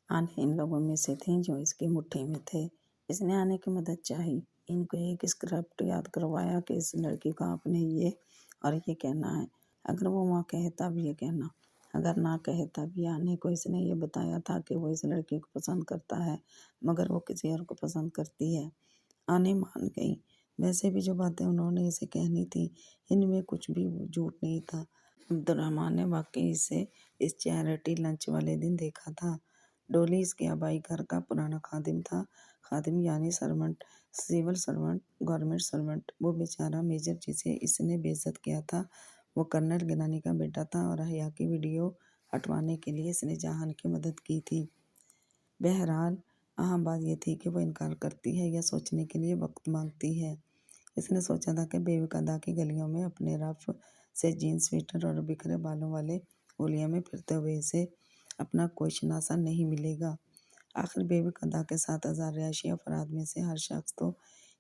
आने इन लोगों में से थी जो इसकी मुट्ठी में थे। इसने आने की मदद चाही। इनको एक स्क्रिप्ट याद करवाया कि इस लड़की को आपने ये और ये कहना है। अगर वो वहाँ कहे तब ये कहना, अगर ना कहे तब ये। आने को इसने ये बताया था कि वो इस लड़की को पसंद करता है, मगर वो किसी और को पसंद करती है। आने मान गई। वैसे भी जो बातें उन्होंने इसे कहनी थी, इनमें कुछ भी झूठ नहीं था। अब्दुर्रहमान ने वाकई इसे इस चैरिटी लंच वाले दिन देखा था। डोली इसके आबाई घर का पुराना खादिम था। खादिम यानी servant, civil servant, government servant. वो बेचारा मेजर जिसे इसने बेइज्जत किया था, वो कर्नल गिलानी का बेटा था और हया की वीडियो हटवाने के लिए इसने जहान की मदद की थी। बहरहाल अहम बात यह थी कि वो इनकार करती है या सोचने के लिए वक्त मांगती है। इसने सोचा था कि बेवकदा की गलियों में अपने रफ से जीन्स स्वेटर और बिखरे बालों वाले होलिया में फिरते हुए इसे अपना कोई शनासा नहीं मिलेगा। आखिर बेवकदा के 7,000 रिहायशी अफराद में से हर शख्स तो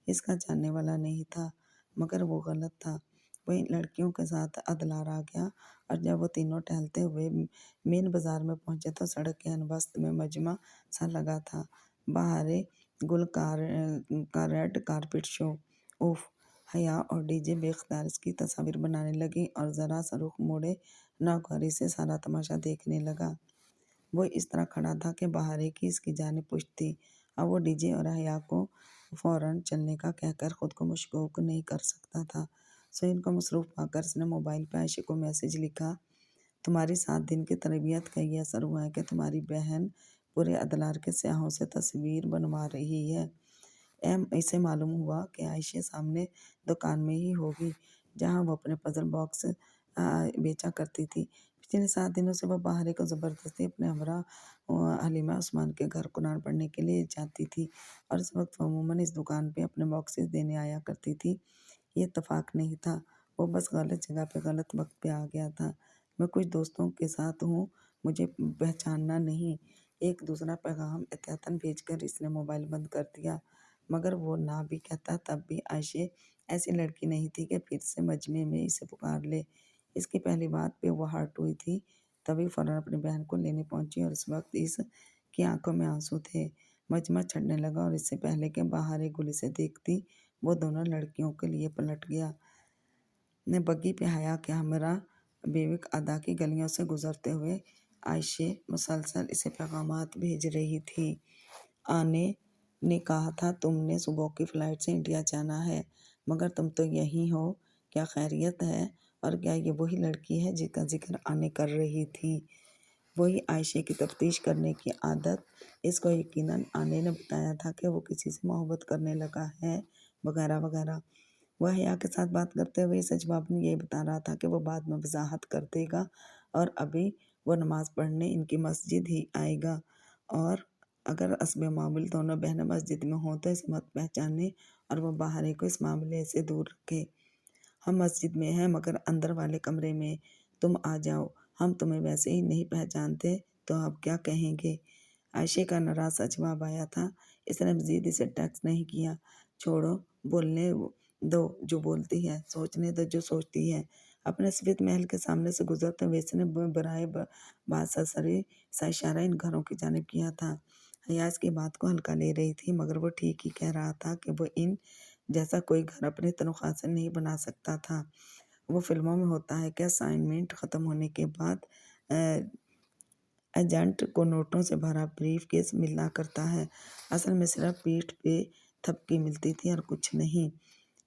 इसका जानने वाला नहीं था, मगर वो गलत था। वही लड़कियों के साथ अदलार आ गया और जब वो तीनों टहलते हुए मेन बाजार में पहुंचे तो सड़क के अनबस्त में मजमा सा लगा था। बाहर गुल का रेड कारपेट शो। उफ! हया और डीजे बेख्तियार इसकी तस्वीर बनाने लगी और ज़रा सा रुख मोड़े नौकरी से सारा तमाशा देखने लगा। वो इस तरह खड़ा था कि बाहर की इसकी जानिब पुश्त थी। अब वो डीजे और हया को फ़ौरन चलने का कहकर खुद को मशकूक नहीं कर सकता था। सो इनको मसरूफ़ पाकर उसने मोबाइल पे आयशा को मैसेज लिखा, तुम्हारी 7 दिन की तरबियत का ये असर हुआ है कि तुम्हारी बहन पूरे अदलार के स्याहों से तस्वीर बनवा रही है। इसे मालूम हुआ कि आयशा सामने दुकान में ही होगी जहां वो अपने पजल बॉक्स बेचा करती थी। पिछले 7 दिनों से वह बाहर को ज़बरदस्ती अपने हमरा हलीमा उस्मान के घर कुरान पढ़ने के लिए जाती थी और इस वक्त अमूमन इस दुकान पे अपने बॉक्सेस देने आया करती थी। ये इत्तेफाक नहीं था, वो बस गलत जगह पे गलत वक्त पे आ गया था। मैं कुछ दोस्तों के साथ हूँ, मुझे पहचानना नहीं। एक दूसरा पैगाम एहतियातन भेजकर इसने मोबाइल बंद कर दिया। मगर वो ना भी कहता तब भी आयशा ऐसी लड़की नहीं थी कि फिर से मजमे में इसे पुकार ले। इसकी पहली बात पे वो हर्ट हुई थी, तभी फ़ौरन अपनी बहन को लेने पहुंची और इस वक्त इसकी आंखों में आंसू थे। मजमा छड़ने लगा और इससे पहले कि बाहर एक गुली से देखती, वो दोनों लड़कियों के लिए पलट गया। ने बग्गी पे हया के हमरा बेविक अदा की गलियों से गुजरते हुए आयशा मुसलसल इसे पैगामात भेज रही थी। आने ने कहा था तुमने सुबह की फ़्लाइट से इंडिया जाना है, मगर तुम तो यहीं हो, क्या खैरियत है? और क्या ये वही लड़की है जिसका जिक्र आने कर रही थी? वही आयशा की तफ्तीश करने की आदत। इसको यकीनन आने ने बताया था कि वो किसी से मोहब्बत करने लगा है, वगैरह वगैरह। वह हया के साथ बात करते हुए सच जवाब में यही बता रहा था कि वो बाद में वजाहत कर देगा और अभी वो नमाज पढ़ने इनकी मस्जिद ही आएगा। और अगर हस्ब मामूल दोनों बहनें मस्जिद में हों तो इसे मत पहचाने और वो बाहर को इस मामले से दूर रखे। हम मस्जिद में हैं मगर अंदर वाले कमरे में, तुम आ जाओ, हम तुम्हें वैसे ही नहीं पहचानते तो अब क्या कहेंगे? आयशा का नाराज सा जवाब आया था। इसने मजीद इसे टैक्स नहीं किया। छोड़ो, बोलने दो जो बोलती है, सोचने दो जो सोचती है। अपने सफेद महल के सामने से गुजरते हुए इसने बराए बासरी सा इशारा इन घरों की जानिब किया था। हया इसकी बात को हल्का ले रही थी, मगर वो ठीक ही कह रहा था कि वो इन जैसा कोई घर अपनी तनख्वाह से नहीं बना सकता था। वो फिल्मों में होता है कि असाइनमेंट ख़त्म होने के बाद एजेंट को नोटों से भरा ब्रीफ केस मिला करता है। असल में सिर्फ पीठ पे थपकी मिलती थी और कुछ नहीं।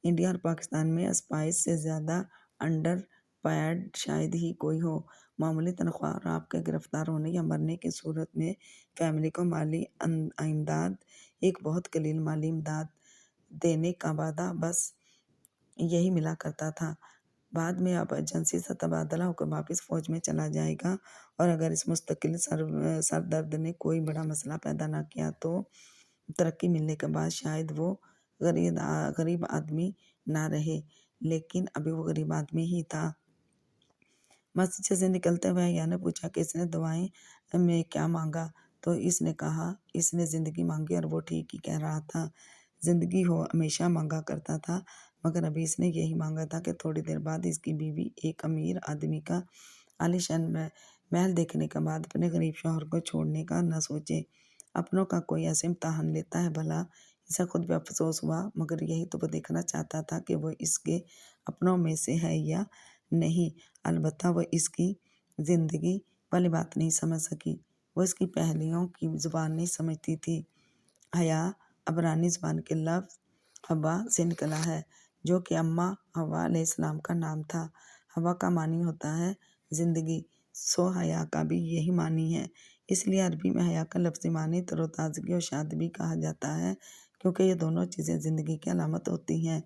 इंडिया और पाकिस्तान में स्पाइस से ज़्यादा अंडर पैड शायद ही कोई हो। मामूली तनख्वाह और आपके गिरफ्तार होने या मरने की सूरत में फैमिली को माली इमदाद, एक बहुत कलील माली इमदाद देने का वादा बस यही मिला करता था। बाद में अब एजेंसी से तबादला होकर वापस फ़ौज में चला जाएगा और अगर इस मुस्तकिल सरदर्द ने कोई बड़ा मसला पैदा ना किया तो तरक्की मिलने के बाद शायद वो गरीब आदमी ना रहे, लेकिन अभी वो गरीब आदमी ही था। मस्जिद से निकलते हुए हया ने पूछा कि इसने दुआएं में क्या मांगा, तो इसने कहा इसने ज़िंदगी मांगी और वो ठीक ही कह रहा था। ज़िंदगी हो हमेशा मांगा करता था, मगर अभी इसने यही मांगा था कि थोड़ी देर बाद इसकी बीवी एक अमीर आदमी का आलीशान महल देखने के बाद अपने गरीब शौहर को छोड़ने का न सोचे। अपनों का कोई ऐसे इम्तहान लेता है भला। इसे खुद भी अफसोस हुआ, मगर यही तो वो देखना चाहता था कि वो इसके अपनों में से है या नहीं। अलबत्ता वो इसकी ज़िंदगी वाली बात नहीं समझ सकी। वो इसकी पहेलियों की ज़ुबान नहीं समझती थी। हया अबरानी ज़ुबान के लफ्ज़ हवा से निकला है, जो कि अम्मा हवा अलैहिस्सलाम का नाम था। हवा का मानी होता है ज़िंदगी, सो हया का भी यही मानी है। इसलिए अरबी में हया का लफ्ज़ी मानी तरोताज़गी और शादबी कहा जाता है, क्योंकि ये दोनों चीज़ें ज़िंदगी की अलामत होती हैं।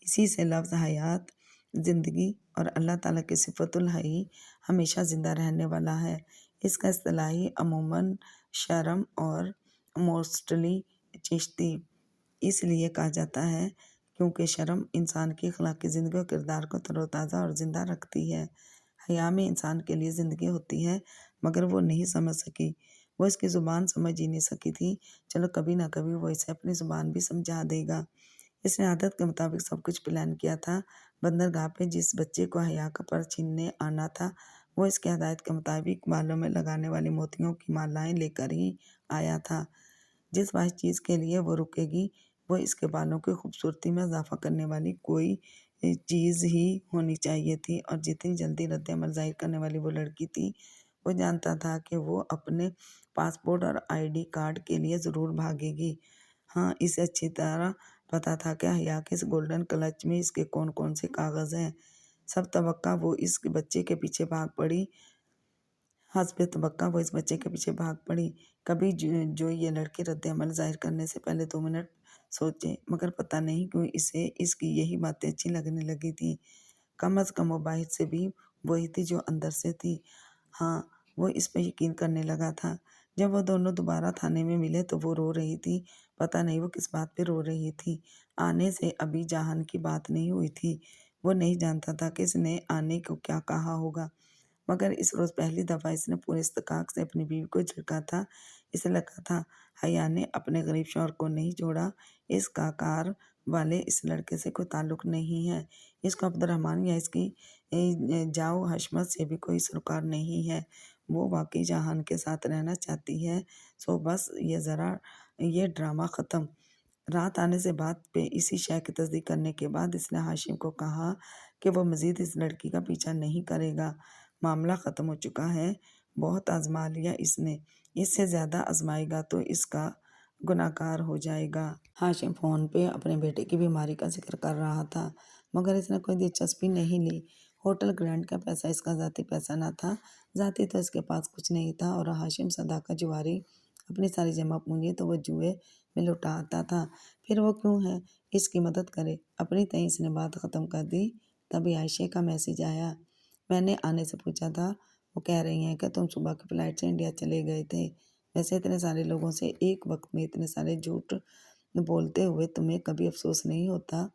इसी से लफ्ज़ हयात ज़िंदगी और अल्लाह ताला की सिफ़तुल हई हमेशा ज़िंदा रहने वाला है। इसका इस्तिलाही अमूमन शर्म और मोस्टली चिश्ती इसलिए कहा जाता है क्योंकि शर्म इंसान की अखलाकी ज़िंदगी और किरदार को तरोताज़ा और ज़िंदा रखती है। हया में इंसान के लिए ज़िंदगी होती है, मगर वो नहीं समझ सकी। वो इसकी ज़ुबान समझ ही नहीं सकी थी। चलो कभी ना कभी वो इसे अपनी ज़ुबान भी समझा देगा। इसने आदत के मुताबिक सब कुछ प्लान किया था। बंदरगाह पे जिस बच्चे को हया का पर छीनने आना था, वो इसकी हदायत के मुताबिक बालों में लगाने वाली मोतियों की मालाएं लेकर ही आया था। जिस वाहिद चीज़ के लिए वो रुकेगी, वो इसके बालों की खूबसूरती में इजाफा करने वाली कोई चीज़ ही होनी चाहिए थी। और जितनी जल्दी रद्द-ए-अमल ज़ाहिर करने वाली वो लड़की थी, वो जानता था कि वो अपने पासपोर्ट और आईडी कार्ड के लिए ज़रूर भागेगी। हाँ, इसे अच्छी तरह पता था कि हया के इस गोल्डन क्लच में इसके कौन-कौन से कागज़ हैं। सब तवक्का वो इस बच्चे के पीछे भाग पड़ी। हस्बे तवक्का वो इस बच्चे के पीछे भाग पड़ी। कभी जो ये लड़की रद्द-ए-अमल ज़ाहिर करने से पहले 2 मिनट सोचे, मगर पता नहीं क्यों इसे इसकी यही बातें अच्छी लगने लगी थीं। कम अज़ कम वो बाहर से भी वही थी जो अंदर से थी। हाँ, वो इस पे यकीन करने लगा था। जब वो दोनों दोबारा थाने में मिले तो वो रो रही थी। पता नहीं वो किस बात पे रो रही थी। आने से अभी जहान की बात नहीं हुई थी। वो नहीं जानता था कि इसने आने को क्या कहा होगा, मगर इस रोज़ पहली दफ़ा इसने पूरे इस्तेकाक से अपनी बीवी को झिड़का था। इसे लगा था हया ने अपने गरीब शौहर को नहीं छोड़ा। इसका कार वाले इस लड़के से कोई ताल्लुक़ नहीं है। इसको अब्दुर्रहमान या इसकी जाओ हशमत से भी कोई सरोकार नहीं है। वो वाक़ई जहान के साथ रहना चाहती है। सो बस ये ड्रामा ख़त्म। रात आने से बात पे इसी शय की तस्दीक करने के बाद इसने हाशिम को कहा कि वो मज़ीद इस लड़की का पीछा नहीं करेगा। मामला ख़त्म हो चुका है। बहुत आज़मा लिया इसने। इससे ज़्यादा आज़माएगा तो इसका गुनाहगार हो जाएगा। हाशिम फ़ोन पे अपने बेटे की बीमारी का ज़िक्र कर रहा था, मगर इसने कोई दिलचस्पी नहीं ली। होटल ग्रैंड का पैसा इसका ज़ाती पैसा न था। ज़ाती तो इसके पास कुछ नहीं था, और हाशिम सदा का जुआरी। अपनी सारी जमा पूंजी तो वो जुए में लुटा आता था। फिर वो क्यों है इसकी मदद करे। अपनी तय इसने बात ख़त्म कर दी। तभी आयशे का मैसेज आया। मैंने आने से पूछा था, वो कह रही हैं कि तुम सुबह की फ़्लाइट से इंडिया चले गए थे। वैसे इतने सारे लोगों से एक वक्त में इतने सारे झूठ बोलते हुए तुम्हें कभी अफसोस नहीं होता?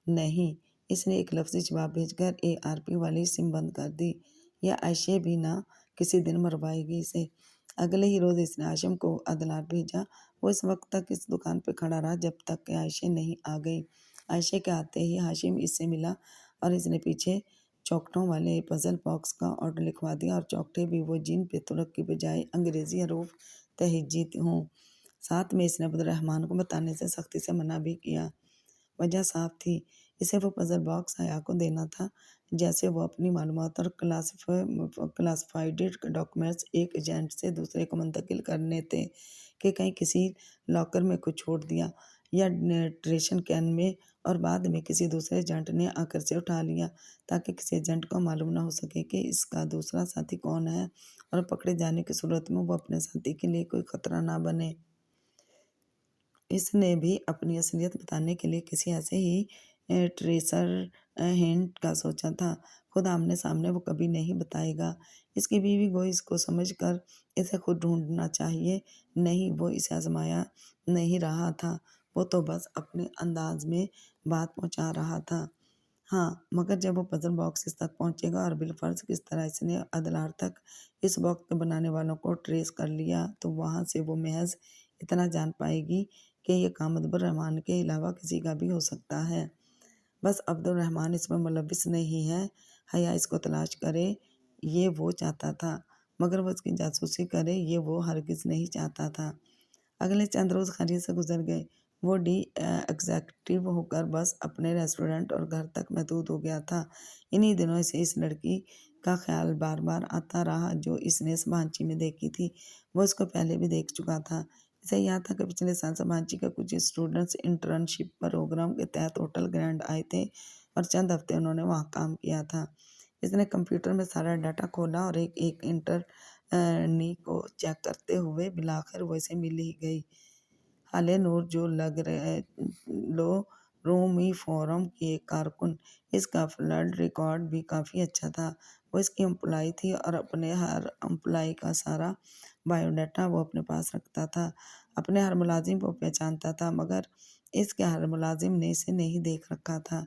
नहीं। इसने एक लफ्ज़ी जवाब भेजकर ARP वाली सिम बंद कर दी। यह आयशे भी ना किसी दिन मरवाएगी इसे। अगले ही रोज़ इसने हाशिम को अदलार भेजा। वो इस वक्त तक इस दुकान पे खड़ा रहा जब तक कि आयशे नहीं आ गई। आयशे के आते ही हाशिम इससे मिला और इसने पीछे चौखटों वाले पज़ल बॉक्स का ऑर्डर लिखवा दिया, और चौखटे भी वो जिन पे तुर्क की बजाय अंग्रेज़ी हरूफ तहज्जी हों। साथ में इसने अब्दुर्रहमान को बताने से सख्ती से मना भी किया। वजह साफ थी, इसे वो पज़ल बॉक्स हया को देना था, जैसे वो अपनी मालूमात और क्लासिफाइड डॉक्यूमेंट्स एक एजेंट से दूसरे को मुंतकिल करने थे कि कहीं किसी लॉकर में कुछ छोड़ दिया या ट्रेशन कैन में, और बाद में किसी दूसरे एजेंट ने आकर से उठा लिया, ताकि किसी एजेंट को मालूम ना हो सके कि इसका दूसरा साथी कौन है, और पकड़े जाने की सूरत में वो अपने साथी के लिए कोई ख़तरा ना बने। इसने भी अपनी असलियत बताने के लिए किसी ऐसे ही ट्रेसर हिंट का सोचा था। खुद आमने-सामने वो कभी नहीं बताएगा। इसकी बीवी को इसको समझकर इसे खुद ढूँढना चाहिए। नहीं, वो इसे आज़माया नहीं रहा था। वो तो बस अपने अंदाज़ में बात पहुँचा रहा था। हाँ, मगर जब वो पज़ल बॉक्स इस तक पहुँचेगा और बिलफ़र्ज़ किस तरह इसने अदलार तक इस बॉक्स के बनाने वालों को ट्रेस कर लिया, तो वहाँ से वो महज़ इतना जान पाएगी कि ये काम अब्दुर्रहमान के अलावा किसी का भी हो सकता है। बस अब्दुर्रहमान इसमें मुलव्विस नहीं है। हया इसको तलाश करे, ये वो चाहता था। मगर वो उसकी जासूसी करे ये वो हरगिज़ नहीं चाहता था। अगले चंद रोज़ खैरियत से गुजर गए। वो एग्ज़ेक्युटिव होकर बस अपने रेस्टोरेंट और घर तक महदूद हो गया था। इन्हीं दिनों से इस लड़की का ख़्याल बार बार आता रहा जो इसने सांची में देखी थी। वो उसको पहले भी देख चुका था। इसे याद था कि पिछले साल सांची के कुछ स्टूडेंट्स इंटर्नशिप प्रोग्राम के तहत होटल ग्रैंड आए थे और चंद हफ्ते उन्होंने वहाँ काम किया था। इसने कंप्यूटर में सारा डाटा खोला और एक एक नी को चेक करते हुए बिलाखिर वो इसे मिल ही गई। हाले नूर जो लग रहे लो रूमी फोरम की एक कारकुन। इसका फ्लड रिकॉर्ड भी काफ़ी अच्छा था। वो इसकी एम्प्लॉय थी और अपने हर एम्प्लॉय का सारा बायोडाटा वो अपने पास रखता था। अपने हर मुलाजिम को पहचानता था मगर इसके हर मुलाजिम ने इसे नहीं देख रखा था।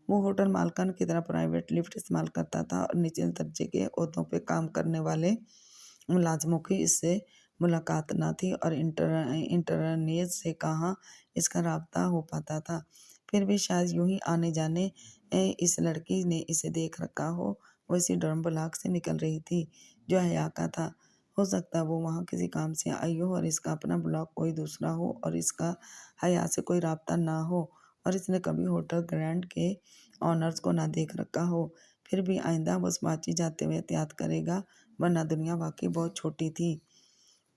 वो होटल मालकान की तरह प्राइवेट लिफ्ट इस्तेमाल करता था और निचले दर्जे के ओहदों पे काम करने वाले मुलाजिमों की इससे मुलाकात न थी और इंटरनेट से कहाँ इसका राब्ता हो पाता था। फिर भी शायद यूं ही आने जाने इस लड़की ने इसे देख रखा हो। वो इसी डरम ब्लॉक से निकल रही थी जो हया का था। हो सकता है वो वहाँ किसी काम से आई हो और इसका अपना ब्लॉक कोई दूसरा हो और इसका हया से कोई राब्ता ना हो और इसने कभी होटल ग्रैंड के ऑनर्स को ना देख रखा हो। फिर भी आइंदा वो समाची जाते हुए एहतियात करेगा वरना दुनिया वाकई बहुत छोटी थी।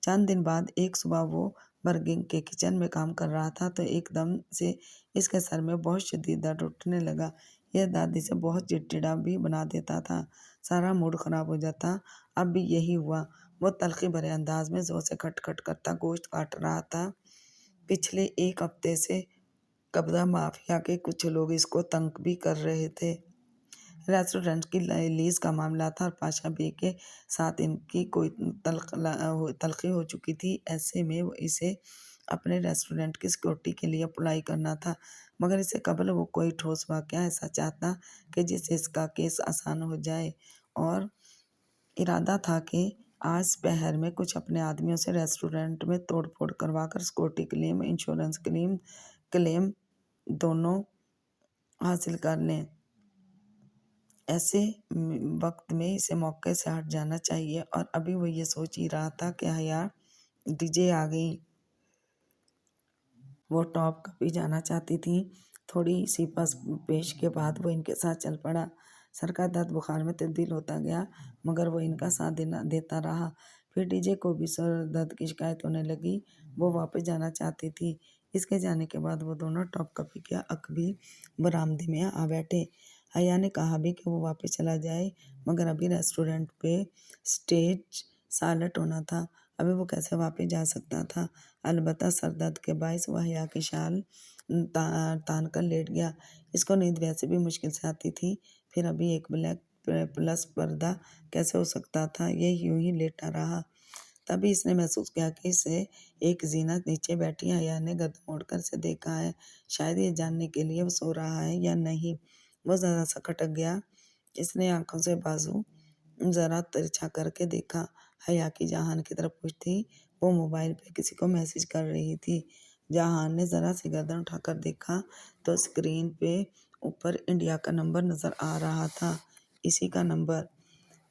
चंद दिन बाद एक सुबह वो बर्गिंग के किचन में काम कर रहा था तो एकदम से इसके सर में बहुत शदीद दर्द उठने लगा। यह दर्द इसे बहुत चिड़चिड़ा भी बना देता था। सारा मूड खराब हो जाता। अब भी यही हुआ। वो तलखी भरे अंदाज में जोर से खटखट करता गोश्त काट रहा था। पिछले एक हफ्ते से कब्जा माफिया के कुछ लोग इसको तंग भी कर रहे थे। रेस्टोरेंट की लीज का मामला था और पाशा बे के साथ इनकी कोई तलखी हो चुकी थी। ऐसे में इसे अपने रेस्टोरेंट की सिक्योरिटी के लिए अप्लाई करना था मगर इससे कबल वो कोई ठोस वाक़या ऐसा चाहता कि जिससे इसका केस आसान हो जाए और इरादा था कि आज पहर में कुछ अपने आदमियों से रेस्टोरेंट में तोड़ फोड़ करवा कर सिक्योरिटी क्लेम इंश्योरेंस क्लेम दोनों हासिल कर लें। ऐसे वक्त में इसे मौके से हट जाना चाहिए और अभी वो ये सोच ही रहा था कि हया डीजे आ गई। वो टॉप कपी जाना चाहती थी। थोड़ी सी पस पेश के बाद वो इनके साथ चल पड़ा। सर का दर्द बुखार में तब्दील होता गया मगर वो इनका साथ देता रहा। फिर डीजे को भी सर दर्द की शिकायत होने लगी। वो वापस जाना चाहती थी। इसके जाने के बाद वो दोनों टॉप कपी के अकबी बरामदे में आ बैठे। हया ने कहा भी कि वो वापस चला जाए मगर अभी रेस्टोरेंट पे स्टेज सालट होना था। अभी वो कैसे वापस जा सकता था। अलबत्ता सर दर्द के बायस वह हया की शाल तान कर लेट गया। इसको नींद वैसे भी मुश्किल से आती थी। फिर अभी एक ब्लैक प्लस पर्दा कैसे हो सकता था। ये यूं ही लेटा रहा। तभी इसने महसूस किया कि इसे एक जीनत नीचे बैठी हया ने गर्दन मोड़कर से देखा है। शायद ये जानने के लिए वो सो रहा है या नहीं। वो ज़रा सा खटक गया। इसने आंखों से बाजू ज़रा तिरछा करके देखा। हया की जहान की तरफ कुछ थी। वो मोबाइल पे किसी को मैसेज कर रही थी। जहान ने ज़रा सी गर्दन उठाकर देखा तो स्क्रीन पे ऊपर इंडिया का नंबर नज़र आ रहा था। इसी का नंबर।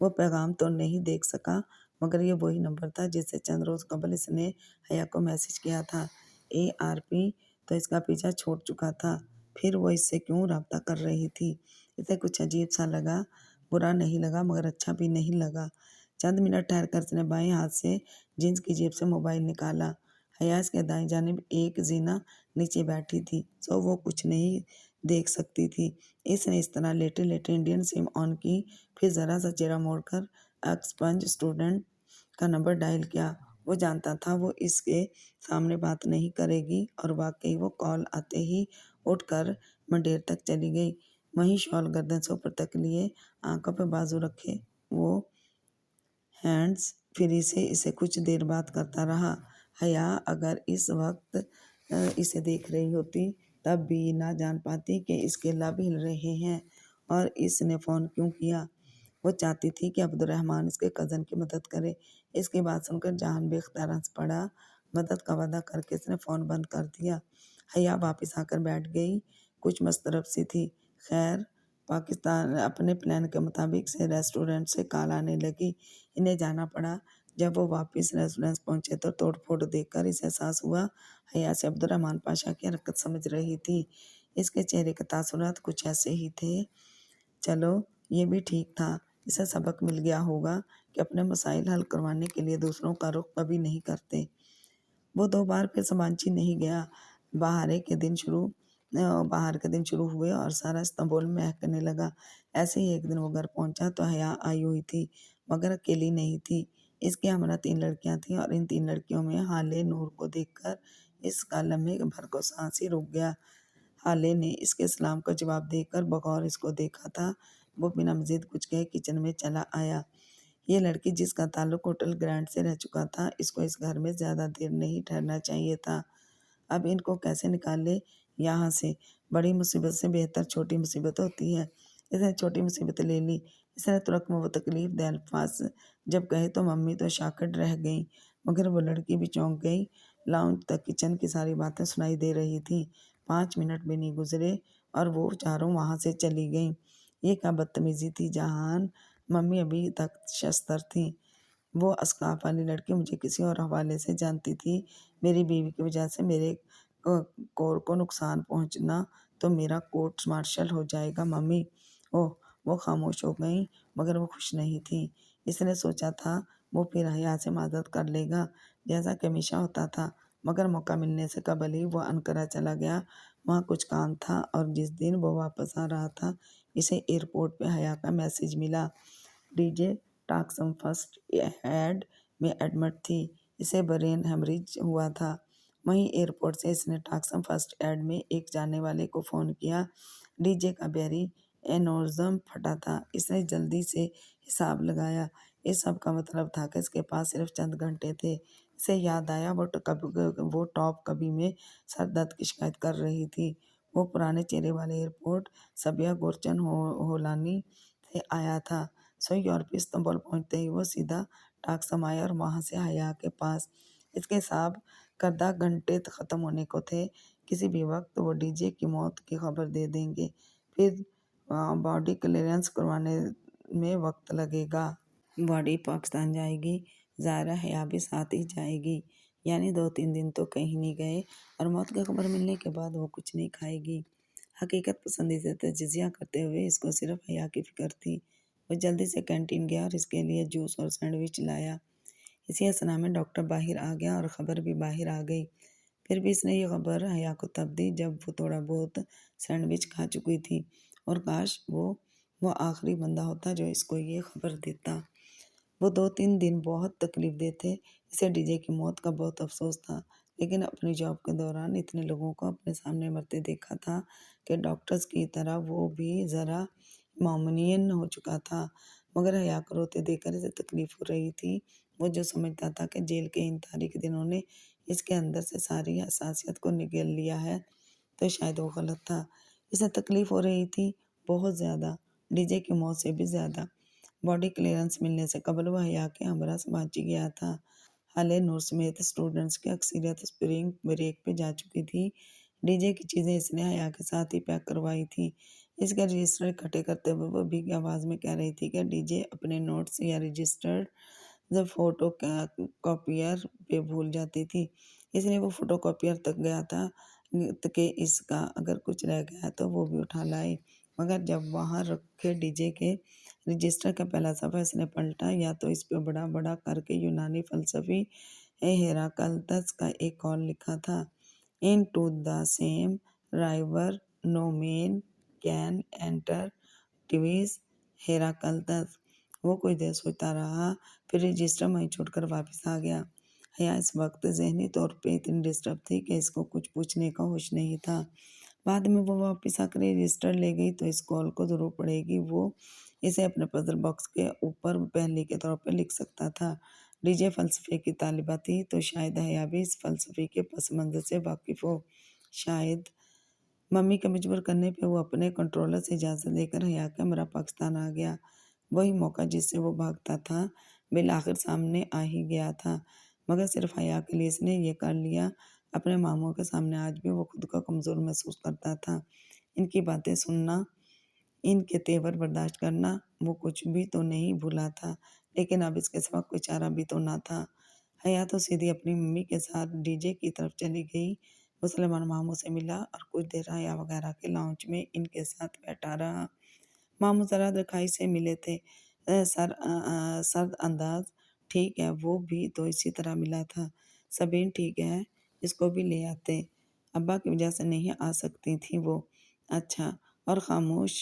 वो पैगाम तो नहीं देख सका मगर ये वही नंबर था जिससे चंद रोज़ कबल इसने हया को मैसेज किया था। ARP तो इसका पीछा छोड़ चुका था। फिर वो इससे क्यों रब्ता कर रही थी। इसे कुछ अजीब सा लगा। बुरा नहीं लगा मगर अच्छा भी नहीं लगा। चंद मिनट ठहर कर उसने बाएं हाथ से जींस की जेब से मोबाइल निकाला। हयास के दाएं जानिब एक जीना नीचे बैठी थी सो वो कुछ नहीं देख सकती थी। इसने इस तरह लेटे लेटे इंडियन सिम ऑन की। फिर ज़रा सा चेहरा मोड़कर एक्सपंज स्टूडेंट का नंबर डायल किया। वो जानता था वो इसके सामने बात नहीं करेगी और वाकई वो कॉल आते ही उठकर मंडेर तक चली गई। वहीं शॉल गर्दन से ऊपर तक लिए आंखों पर बाजू रखे वो हैंड्स फ्री से इसे कुछ देर बात करता रहा। हया अगर इस वक्त इसे देख रही होती तब भी ना जान पाती कि इसके लब हिल रहे हैं और इसने फ़ोन क्यों किया। वो चाहती थी कि अब्दुर्रहमान इसके कज़न की मदद करे। इसकी बात सुनकर जहान बेख्तियार हंस पड़ा। मदद का वादा करके इसने फ़ोन बंद कर दिया। हया वापस आकर बैठ गई। कुछ मस्तरब सी थी। खैर पाकिस्तान अपने प्लान के मुताबिक से रेस्टोरेंट से कॉल आने लगी। انہیں جانا پڑا۔ جب وہ واپس ریسٹورینٹ پہنچے تو توڑ پھوڑ دیکھ کر اسے احساس ہوا حیا سے عبدالرحمن پاشا کی حرکت سمجھ رہی تھی۔ اس کے چہرے کے تاثرات کچھ ایسے ہی تھے۔ چلو یہ بھی ٹھیک تھا، اسے سبق مل گیا ہوگا کہ اپنے مسائل حل کروانے کے لیے دوسروں کا رخ کبھی نہیں کرتے۔ وہ 2 بار پھر سمانچی نہیں گیا۔ باہر کے دن شروع ہوئے اور سارا استنبول مہکنے لگا۔ ایسے ہی ایک دن وہ گھر پہنچا تو حیا آئی ہوئی تھی، مگر اکیلی نہیں تھی۔ اس کے ہمراہ 3 لڑکیاں تھیں اور ان 3 لڑکیوں میں حالے نور کو دیکھ کر اس کا لمحے بھر کو سانس ہی رک گیا۔ حالے نے اس کے سلام کا جواب دے کر بغور اس کو دیکھا تھا۔ وہ بنا مزید کچھ کہے کچن میں چلا آیا۔ یہ لڑکی جس کا تعلق ہوٹل گرینڈ سے رہ چکا تھا، اس کو اس گھر میں زیادہ دیر نہیں ٹھہرنا چاہیے تھا۔ اب ان کو کیسے نکالے یہاں سے؟ بڑی مصیبت سے بہتر چھوٹی مصیبت ہوتی ہے۔ اس نے چھوٹی مصیبت لے لی۔ اس نے ترک میں وہ تکلیف دہ الفاظ جب کہے تو ممی تو شاکڑ رہ گئیں، مگر وہ لڑکی بھی چونک گئی۔ لاؤنج تک کچن کی ساری باتیں سنائی دے رہی تھیں۔ 5 منٹ بھی نہیں گزرے اور وہ چاروں وہاں سے چلی گئیں۔ یہ کیا بدتمیزی تھی جہان، ممی ابھی تک شستر تھیں۔ وہ اسکارف والی لڑکی مجھے کسی اور حوالے سے جانتی تھی۔ میری بیوی کی وجہ سے میرے کور کو نقصان پہنچنا تو میرا کورٹ مارشل ہو جائے گا ممی۔ اوہ، وہ خاموش ہو گئیں، مگر وہ خوش نہیں تھیں۔ اس نے سوچا تھا وہ پھر حیا سے معذرت کر لے گا جیسا کہ ہمیشہ ہوتا تھا، مگر موقع ملنے سے قبل ہی وہ انقرہ چلا گیا۔ وہاں کچھ کام تھا اور جس دن وہ واپس آ رہا تھا اسے ایئرپورٹ پہ حیا کا میسج ملا۔ D J Taksim first aid میں ایڈمٹ تھی، اسے برین ہیمریج ہوا تھا۔ وہیں ایئرپورٹ سے اس نے ٹاکسم فرسٹ ایڈ میں ایک جاننے والے کو فون کیا۔ ڈی جے کا بیری اینورزم پھٹا تھا۔ اس نے جلدی سے حساب لگایا۔ اس سب کا مطلب تھا کہ اس کے پاس صرف چند گھنٹے تھے۔ اسے یاد آیا وہ ٹاپ کبھی میں سر درد کی شکایت کر رہی تھی۔ وہ پرانے چہرے والے ایئرپورٹ سبیہ گورچن ہولانی سے آیا تھا۔ سو یورپی استنبول پہنچتے ہی وہ سیدھا ٹاکسم آیا اور وہاں سے حیا کے پاس۔ اس کے حساب کردہ گھنٹے ختم ہونے کو تھے۔ کسی بھی وقت وہ ڈی جے کی موت کی خبر دے دیں گے، پھر باڈی کلیئرنس کروانے میں وقت لگے گا۔ باڈی پاکستان جائے گی، ظاہرہ حیا بھی ساتھ ہی جائے گی، یعنی 2-3 دن تو کہیں نہیں گئے اور موت کی خبر ملنے کے بعد وہ کچھ نہیں کھائے گی۔ حقیقت پسندی سے تجزیہ کرتے ہوئے اس کو صرف حیا کی فکر تھی۔ وہ جلدی سے کینٹین گیا اور اس کے لیے جوس اور سینڈوچ لایا۔ اسی اثنا میں ڈاکٹر باہر آ گیا اور خبر بھی باہر آ گئی۔ پھر بھی اس نے یہ خبر حیا کو تب دی جب وہ تھوڑا بہت سینڈوچ کھا چکی تھی، اور کاش وہ آخری بندہ ہوتا جو اس کو یہ خبر دیتا۔ وہ 2-3 دن بہت تکلیف دہ تھے۔ اسے ڈی جے کی موت کا بہت افسوس تھا، لیکن اپنی جاب کے دوران اتنے لوگوں کو اپنے سامنے مرتے دیکھا تھا کہ ڈاکٹرز کی طرح وہ بھی ذرا مومنین ہو چکا تھا۔ مگر حیا کو روتے دیکھ کر اسے تکلیف ہو رہی تھی۔ وہ جو سمجھتا تھا کہ جیل کے ان تاریک دنوں نے اس کے اندر سے ساری حساسیت کو نگل لیا ہے، تو شاید وہ غلط تھا۔ اسے تکلیف ہو رہی تھی، بہت زیادہ، ڈی جے کی موت سے بھی زیادہ۔ باڈی کلیئرنس ملنے سے قبل وہ حیا کے ہمراہ سمانچی گیا تھا۔ حالے نور سمیت اسٹوڈنٹس کی اکثریت اسپرنگ بریک پہ جا چکی تھی۔ ڈی جے کی چیزیں اس نے حیا کے ساتھ ہی پیک کروائی تھیں۔ اس کے رجسٹر اکٹھے کرتے ہوئے وہ بھیگی آواز میں کہہ رہی تھی کہ ڈی جے اپنے نوٹس یا رجسٹرڈ فوٹو کاپیئر پہ بھول جاتی تھی، اس لیے وہ فوٹو کاپیئر تک گیا تھا کہ اس کا اگر کچھ رہ گیا تو وہ بھی اٹھا لائے۔ مگر جب وہاں رکھے ڈی جے کے رجسٹر کا پہلا صفحہ اس نے پلٹا، یا تو اس پہ بڑا بڑا کر کے یونانی فلسفی ہیراکلتس کا ایک قول لکھا تھا: "Into the same river no man can enter twice." ہیراکلتس۔ وہ کچھ دیر سوچتا رہا، پھر رجسٹر وہیں چھوڑ کر واپس آ گیا۔ حیا اس وقت ذہنی طور پہ اتنی ڈسٹرب تھی کہ اس کو کچھ پوچھنے کا ہوش نہیں تھا۔ بعد میں وہ واپس آ کر رجسٹر لے گئی تو اس قول کو ضرور پڑھے گی۔ وہ اسے اپنے پزل باکس کے اوپر پہلی کے طور پر لکھ سکتا تھا۔ ڈی جے فلسفے کی طالبہ تھی تو شاید حیا بھی اس فلسفے کے پس منظر سے واقف ہو۔ شاید ممی کے مجبور کرنے پہ وہ اپنے کنٹرولر سے اجازت لے کر حیا کے ہمراہ پاکستان آ گیا۔ وہی موقع جس سے وہ بھاگتا تھا بالآخر سامنے آ ہی گیا تھا، مگر صرف حیا کے لیے اس نے یہ کر لیا۔ اپنے ماموں کے سامنے آج بھی وہ خود کو کمزور محسوس کرتا تھا۔ ان کی باتیں سننا، ان کے تیور برداشت کرنا، وہ کچھ بھی تو نہیں بھولا تھا، लेकिन अब इसके सिवा कोई चारा भी तो ना था। हया तो सीधी अपनी मम्मी के साथ डीजे की तरफ चली गई। वो सलमान मामू से मिला और कुछ देर हया वगैरह के लाउंज में इनके साथ बैठा रहा। मामू जरा दिखाई से मिले थे। सर्द अंदाज। ठीक है, वो भी तो इसी तरह मिला था। सबीन ठीक है, इसको भी ले आते। अब्बा की वजह से नहीं आ सकती थी वो। अच्छा। और खामोश।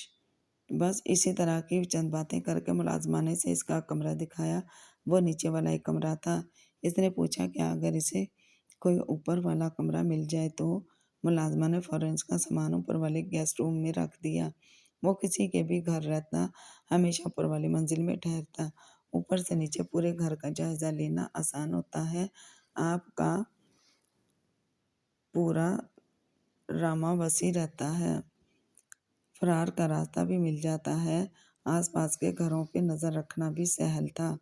बस इसी तरह की चंद बातें करके मुलाजमा से इसका कमरा दिखाया। वो नीचे वाला एक कमरा था। इसने पूछा कि अगर इसे कोई ऊपर वाला कमरा मिल जाए तो। मुलाजमा ने फौरन इसका सामान ऊपर वाले गेस्ट रूम में रख दिया। वो किसी के भी घर रहता, हमेशा ऊपर वाली मंजिल में ठहरता। ऊपर से नीचे पूरे घर का जायजा लेना आसान होता है। आपका पूरा रामा वसी रहता है। फरार का रास्ता भी मिल जाता है। आसपास के घरों पे नजर रखना भी सहल था।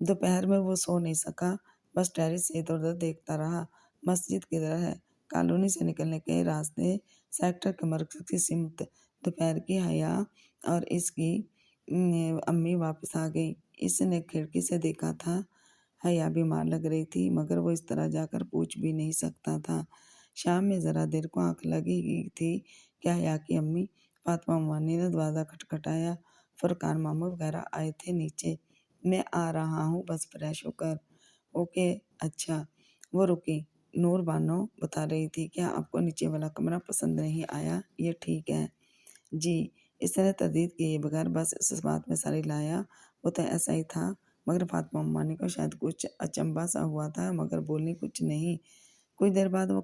दोपहर में वो सो नहीं सका, बस टेरेस से इधर उधर देखता रहा। मस्जिद किधर है? कॉलोनी से निकलने के रास्ते सेक्टर के मरकज की सिमत। दोपहर की हया और इसकी अम्मी वापस आ गई। इसने खिड़की से देखा था। हया बीमार लग रही थी, मगर वो इस तरह जाकर पूछ भी नहीं सकता था। शाम में ज़रा देर को आंख लगी थी कि हया की अम्मी फातिमा मानी ने दरवाज़ा खटखटाया। फरकान मामू वगैरह आए थे नीचे। मैं आ रहा हूँ, बस फ्रेश होकर। ओके। अच्छा। वो रुकी। नूर बानो बता रही थी, क्या आपको नीचे वाला कमरा पसंद नहीं आया? ये ठीक है जी। इसने तरदीद किए बगैर बस इस बात में सारी लाया। वो तो ऐसा ही था, मगर फातिमा मानी को शायद कुछ अचंभा सा हुआ था, मगर बोली कुछ नहीं। कुछ देर बाद वो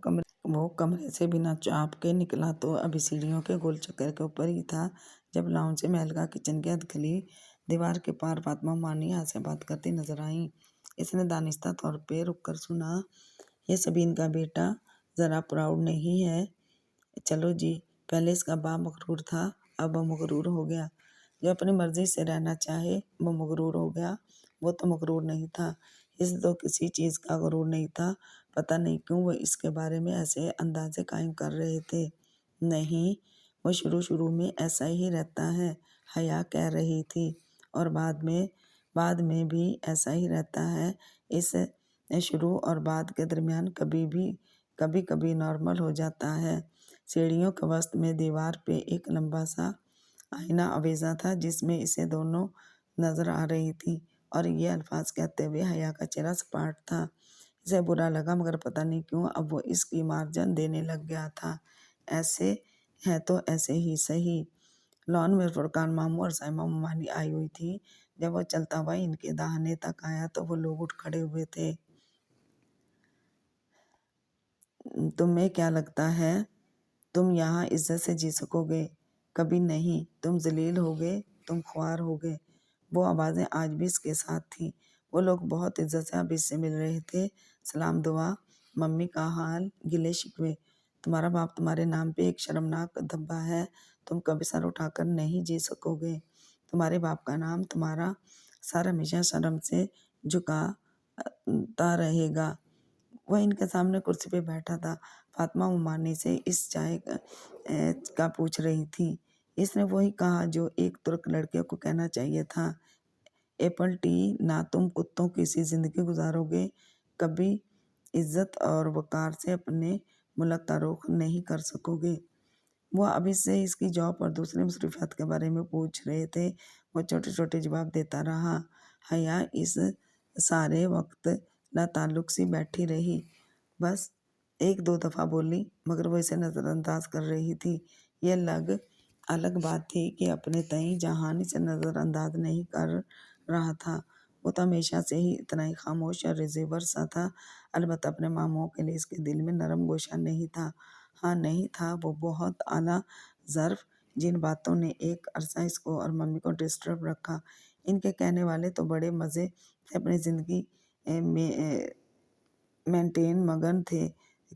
कमरे से बिना चाप के निकला तो अभी सीढ़ियों के गोल चक्कर के ऊपर ही था, जब लाउंज से महल का किचन की अधखली दीवार के पार फातिमा मानी यहाँ से बात करती नजर आई। इसने दानिस्ता तौर पे रुक कर सुना। ये सबीन का बेटा ज़रा प्राउड नहीं है? चलो जी। पहले इसका बाप मगरूर था, अब वो मगरूर हो गया। जो अपनी मर्जी से रहना चाहे वो मगरूर हो गया। वो तो मगरूर नहीं था, इसे तो किसी चीज़ का गरूर नहीं था। पता नहीं क्यों वो इसके बारे में ऐसे अंदाजे कायम कर रहे थे। नहीं, वो शुरू में ऐसा ही रहता है, हया कह रही थी, और बाद में भी ऐसा ही रहता है। इस शुरू और बाद के दरमियान कभी कभी नॉर्मल हो जाता है। सीढ़ियों के वस्त में दीवार पे एक लंबा सा आईना आवेजा था, जिसमें इसे दोनों नजर आ रही थी, और ये अल्फाज कहते हुए हया का चेहरा सपाट था। इसे बुरा लगा, मगर पता नहीं क्यों अब वो इसकी मार्जन देने लग गया था। ऐसे है तो ऐसे ही सही। लॉन में फुरकान मामू और साइमा मामानी आई हुई थी। जब वो चलता हुआ इनके दाहिने तक आया तो वो लोग उठ खड़े हुए थे। तुम्हें क्या लगता है तुम यहाँ इज्जत से जी सकोगे? कभी नहीं। तुम जलील होगे, तुम ख्वार होगे। वो आवाज़ें आज भी इसके साथ थीं। वो लोग बहुत इज्जत से अब इससे मिल रहे थे। सलाम दुआ, मम्मी का हाल, गिले शिकवे। तुम्हारा बाप तुम्हारे नाम पे एक शर्मनाक धब्बा है, तुम कभी सर उठाकर नहीं जी सकोगे। तुम्हारे बाप का नाम, तुम्हारा सर हमेशा शर्म से झुकाता रहेगा। वह इनके सामने कुर्सी पे बैठा था। फातिमा उमानी से इस चाय का पूछ रही थी। इसने वही कहा जो एक तुर्क लड़के को कहना चाहिए था। एप्पल टी ना तुम कुत्तों की सी जिंदगी गुजारोगे, कभी इज्जत और वकार से अपने मुल्क का रुख नहीं कर सकोगे। वो अभी से इसकी जॉब और दूसरी मसरूफियात के बारे में पूछ रहे थे। वो छोटे छोटे जवाब देता रहा। हया इस सारे वक्त लाताल्लुक सी बैठी रही। बस एक दो दफ़ा बोली, मगर वो इसे नज़रअंदाज कर रही थी। ये अलग बात थी कि अपने तई जहान इसे नज़रअंदाज नहीं कर रहा था। वो तो हमेशा से ही इतना ही खामोश और रिजर्वर सा था। अलबत्ता अपने मामूओं के लिए इसके दिल में नरम गोशा नहीं था। हाँ, नहीं था। वो बहुत आला ज़र्फ, जिन बातों ने एक अरसा इसको और मम्मी को डिस्टर्ब रखा। इनके कहने वाले तो बड़े मज़े से अपनी ज़िंदगी में मेंटेन मगन थे।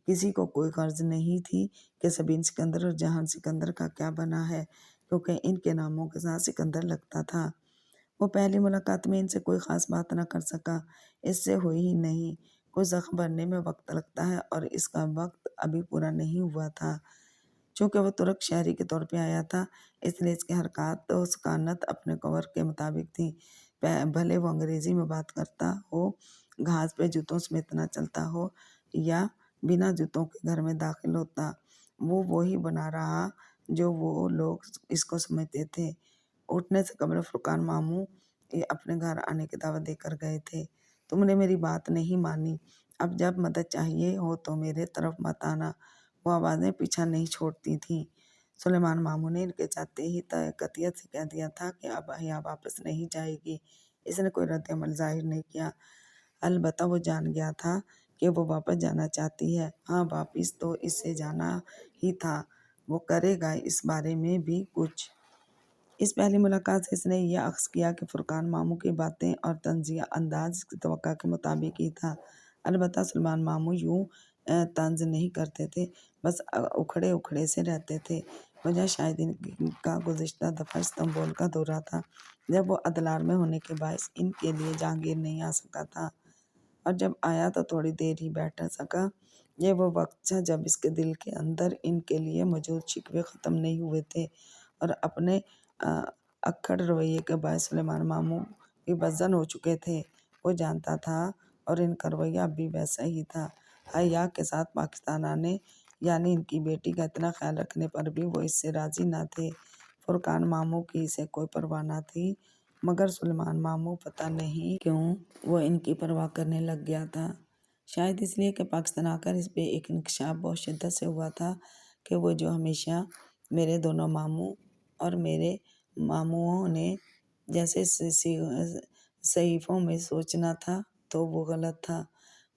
किसी को कोई गर्ज नहीं थी कि सबीन सिकंदर और जहान सिकंदर का क्या बना है, क्योंकि इनके नामों के साथ सिकंदर लगता था। वो पहली मुलाकात में इनसे कोई ख़ास बात न कर सका। इससे हुई ही नहीं। कोई ज़ख्म भरने में वक्त लगता है, और इसका वक्त अभी पूरा नहीं हुआ था। चूँकि वो तुर्क शहरी के तौर पे आया था, इसलिए इसकी हरकत तो उसकानत अपने कवर के मुताबिक थी। भले वो अंग्रेजी में बात करता हो, घास पे जूतों समेत ना चलता हो या बिना जूतों के घर में दाखिल होता, वो वही बना रहा जो वो लोग इसको समझते थे। उठने से कबल फुरकान मामू ये अपने घर आने की दावत देकर गए थे। तुमने मेरी बात नहीं मानी, अब जब मदद चाहिए हो तो मेरे तरफ मत आना। वो आवाज़ें पीछा नहीं छोड़ती थीं। सुलेमान मामू ने इनके जाते ही कतियत से कह दिया था कि अब यहाँ वापस नहीं जाएगी। इसने कोई रद्द अमल जाहिर नहीं किया। अलबत्ता वो जान गया था कि वो वापस जाना चाहती है। हाँ, वापस तो इससे जाना ही था। वो करेगा इस बारे में भी कुछ। इस पहली मुलाकात से इसने यह अख्ज़ किया कि फुरकान मामू की बातें और तंज़िया अंदाज़ इसकी तवक्को के मुताबिक ही था। अलबत्ता सुलेमान मामू यूँ तंज़ नहीं करते थे, बस उखड़े-उखड़े से रहते थे। वजह शायद इनका गुज़िश्ता दफ़ा इस्तांबुल का दौरा था, जब वो अदलार में होने के बाइस इनके लिए जहांगीर नहीं आ सका था, और जब आया तो थोड़ी देर ही बैठ सका। ये वो वक्त था जब इसके दिल के अंदर इनके लिए मौजूद शिकवे ख़त्म नहीं हुए थे, और अपने अक्खड़ रवैये के बायस सुलेमान मामू भी बदज़न हो चुके थे। वो जानता था और इनका रवैया अब भी वैसा ही था। हया के साथ पाकिस्तान आने यानी इनकी बेटी का इतना ख्याल रखने पर भी वो इससे राज़ी ना थे। फुरकान मामू की इसे कोई परवाह ना थी, मगर सुलेमान मामू पता नहीं क्यों वो इनकी परवाह करने लग गया था। शायद इसलिए कि पाकिस्तान आकर इस पे एक इंकशाफ बहुत शिद्दत से हुआ था कि वो जो हमेशा मेरे दोनों मामू और मेरे मामूओं ने जैसे सहीफ़ों में सोचना था तो वो गलत था।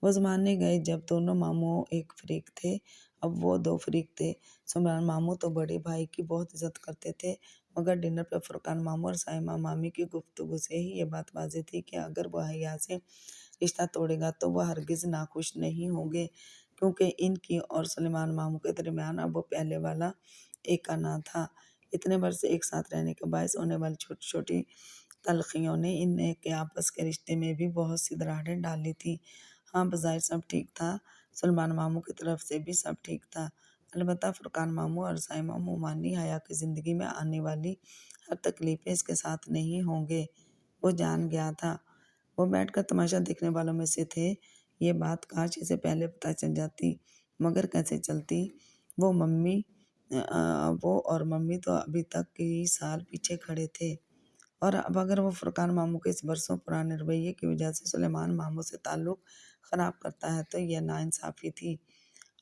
वो ज़माने गए जब दोनों मामू एक फ़रीक थे, अब वो दो फ़रीक थे। सुलेमान मामू तो बड़े भाई की बहुत इज़्ज़त करते थे, मगर डिनर पर फुरकान मामू और साइमा मामी की गुफ्तगू से ही ये बात वाज़ेह थी कि अगर वो हया से रिश्ता तोड़ेगा तो वह हरगिज़ नाखुश नहीं होंगे, क्योंकि इनकी और सुलेमान मामू के दरमियान अब वो पहले वाला एका ना था। इतने बरस एक साथ रहने के बायस होने वाली छोटी-छोटी तल्ख़ियों ने इनके आपस के रिश्ते में भी बहुत सी दरारें डाली थी। हाँ, बज़ाहिर सब ठीक था, सुलेमान मामू की तरफ से भी सब ठीक था। अलबत्ता फुरकान मामू और साइमा मोमानी हया की ज़िंदगी में आने वाली हर तकलीफ़ें इसके साथ नहीं होंगे, वो जान गया था। वो बैठकर तमाशा देखने वालों में से थे। ये बात काश इसे पहले पता चल जाती, मगर कैसे चलती। वो और मम्मी तो अभी तक कई साल पीछे खड़े थे, और अब अगर वो फुरकान मामू के इस बरसों पुराने रवैये की वजह से सुलेमान मामू से ताल्लुक़ ख़राब करता है तो यह नाइंसाफ़ी थी।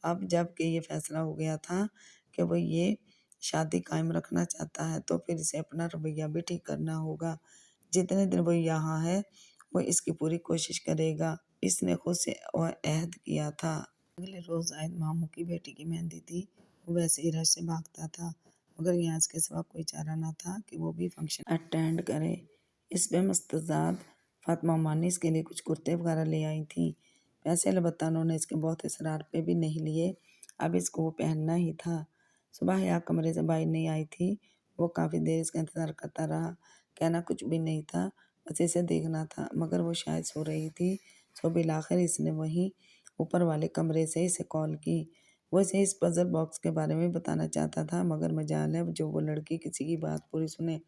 अब जब कि ये फ़ैसला हो गया था कि वो ये शादी कायम रखना चाहता है, तो फिर इसे अपना रवैया भी ठीक करना होगा। जितने दिन वो यहाँ है, वो इसकी पूरी कोशिश करेगा, इसने खुद से अहद किया था। अगले रोज़ आयत मामू की बेटी की मेहंदी थी। वो वैसे ही रश से भागता था, मगर यहाँ इसके सिवा कोई चारा ना था कि वो भी फंक्शन अटेंड करे। इस पे मुस्तज़ाद फातिमा मानी इसके लिए कुछ कुर्ते वगैरह ले आई थी। पैसे अलबत्ता उन्होंने इसके बहुत इसरार पे भी नहीं लिए, अब इसको वो पहनना ही था। सुबह हया कमरे से बाहर नहीं आई थी। वो काफ़ी देर इसका इंतज़ार करता रहा। कहना कुछ भी नहीं था, बस इसे देखना था, मगर वो शायद सो रही थी। सो बिलाखिर इसने वहीं ऊपर वाले कमरे से इसे कॉल की। वो इसे इस पज़ल बॉक्स के बारे में बताना चाहता था, मगर मजाल है जो वो लड़की किसी की बात पूरी सुने।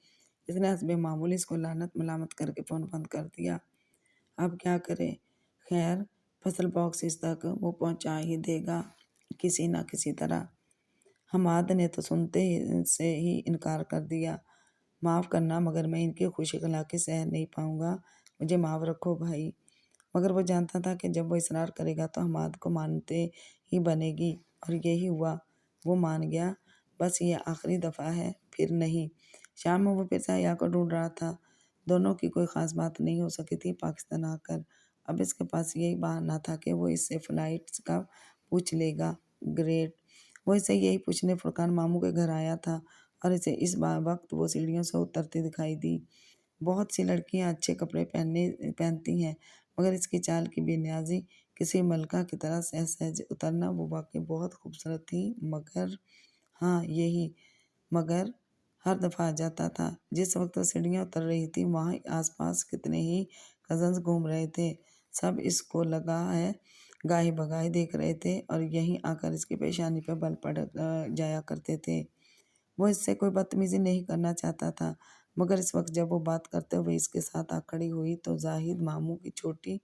इसने हस्बे मामूल इसको लानत मलामत करके फ़ोन बंद कर दिया। अब क्या करे? खैर, पज़ल बॉक्स इस तक वो पहुंचा ही देगा किसी न किसी तरह। हमाद ने तो सुनते से ही इनकार कर दिया। माफ़ करना, मगर मैं इनकी खुशी-गलाकी सह नहीं पाऊँगा, मुझे माफ़ रखो भाई। मगर वो जानता था कि जब वो इसरार करेगा तो हमाद को मानते ही बनेगी, और यही हुआ। वो मान गया। बस ये आखिरी दफ़ा है, फिर नहीं। शाम में वो फिर से हया को ढूंढ रहा था। दोनों की कोई ख़ास बात नहीं हो सकी थी पाकिस्तान आकर। अब इसके पास यही बहाना था कि वो इससे फ़्लाइट्स का पूछ लेगा। ग्रेट। वो इसे यही पूछने फुरकान मामू के घर आया था, और इसे इस वक्त वो सीढ़ियों से उतरती दिखाई दी। बहुत सी लड़कियां अच्छे कपड़े पहनती हैं, मगर इसकी चाल की बेनियाज़ी किसी मलका की तरह सहज उतरना वो वाकई बहुत खूबसूरत थी। मगर हाँ, यही मगर हर दफ़ा आ जाता था। जिस वक्त वो सीढ़ियाँ उतर रही थी, वहाँ आसपास कितने ही कज़न्स घूम रहे थे। सब इसको लगा है गाहे बगाहे देख रहे थे, और यहीं आकर इसकी पेशानी पर बल पड़ जाया करते थे। वो इससे कोई बदतमीज़ी नहीं करना चाहता था, मगर इस वक्त जब वो बात करते हुए इसके साथ आ खड़ी हुई तो जाहिद मामू की छोटी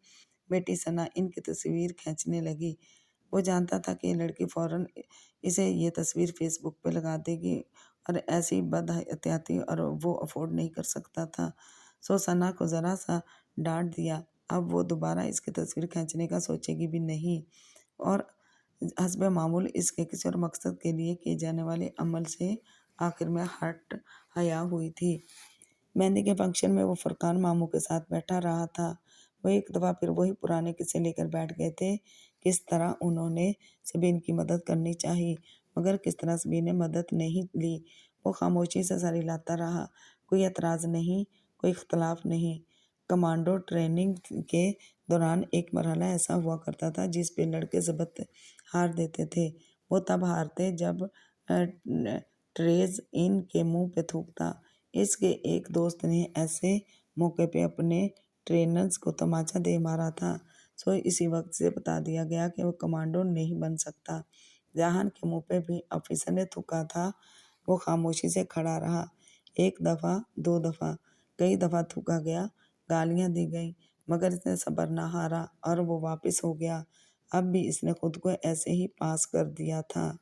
बेटी सना इनकी तस्वीर खींचने लगी। वो जानता था कि ये लड़की फौरन इसे ये तस्वीर फेसबुक पे लगा देगी और ऐसी बदहतियाती और वो अफोर्ड नहीं कर सकता था। सो सना को ज़रा सा डांट दिया। अब वो दोबारा इसकी तस्वीर खींचने का सोचेगी भी नहीं और हस्बे मामूल इसके किसी और मकसद के लिए किए जाने वाले अमल से आखिर में हट हया हुई थी। मेहंदी के फंक्शन में वो फरकान मामू के साथ बैठा रहा था। वो एक दफ़ा फिर वही पुराने किस्से लेकर बैठ गए थे। किस तरह उन्होंने सबीन की मदद करनी चाहिए, मगर किस तरह सबीन ने मदद नहीं ली। वो खामोशी से सर हिलाता रहा। कोई एतराज़ नहीं, कोई इख्तलाफ नहीं। कमांडो ट्रेनिंग के दौरान एक मरहला ऐसा हुआ करता था जिस पे लड़के ज़बत हार देते थे। वो तब हारते जब ट्रेज़ इनके मुंह पे थूकता। इसके एक दोस्त ने ऐसे मौके पे अपने ट्रेनर्स को तमाचा दे मारा था। सो इसी वक्त से बता दिया गया कि वो कमांडो नहीं बन सकता। जहान के मुंह पे भी ऑफिसर ने थूका था। वो खामोशी से खड़ा रहा। एक दफ़ा, दो दफ़ा, कई दफ़ा थूका गया, गालियां दी गई, मगर इसने सब्र ना हारा और वो वापस हो गया। अब भी इसने खुद को ऐसे ही पास कर दिया था।